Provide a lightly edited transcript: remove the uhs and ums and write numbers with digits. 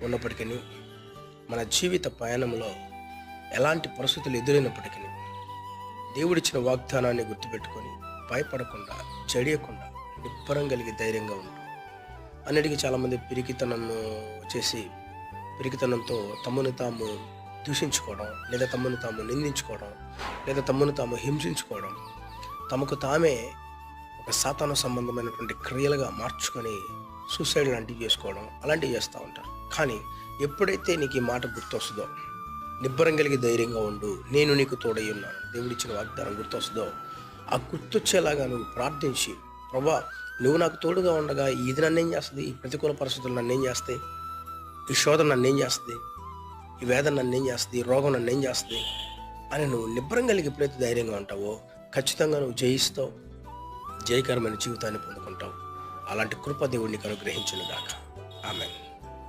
ఉన్నప్పటికీ, మన జీవిత ప్రయాణంలో ఎలాంటి పరిస్థితులు ఎదురైనప్పటికీ దేవుడిచ్చిన వాగ్దానాన్ని గుర్తుపెట్టుకొని భయపడకుండా, జడియకుండా, నిబ్బరం కలిగి ధైర్యంగా ఉంటాం. అన్నిటికీ చాలామంది పిరికితనంతో తమను తాము దూషించుకోవడం, లేదా తమను తాము నిందించుకోవడం, లేదా తమను తాము హింసించుకోవడం, తమకు తామే ఒక సాతాను సంబంధమైనటువంటి క్రియలుగా మార్చుకొని సూసైడ్ లాంటివి చేసుకోవడం, అలాంటివి చేస్తూ ఉంటారు. కానీ ఎప్పుడైతే నీకు ఈ మాట గుర్తొస్తుందో, నిబ్బరం కలిగి ధైర్యంగా ఉండు, నేను నీకు తోడై ఉన్నాను, దేవుడిచ్చిన వాగ్దానం గుర్తొస్తుందో, ఆ గుర్తొచ్చేలాగా నువ్వు ప్రార్థించి, ప్రభా నువ్వు నాకు తోడుగా ఉండగా ఇది నన్ను ఏం చేస్తుంది, ఈ ప్రతికూల పరిస్థితులు నన్ను ఏం చేస్తాయి, ఈ శోధన నన్ను ఏం చేస్తుంది, ఈ వేదన నన్ను ఏం చేస్తుంది, ఈ రోగం నన్ను ఏం చేస్తుంది అని నువ్వు నిబ్బరం కలిగి ఎప్పుడైతే ధైర్యంగా ఉంటావో ఖచ్చితంగా నువ్వు జయిస్తావు, జయకరమైన జీవితాన్ని పొందుకుంటావు. అలాంటి కృప దేవుడిని అనుగ్రహించును గాక.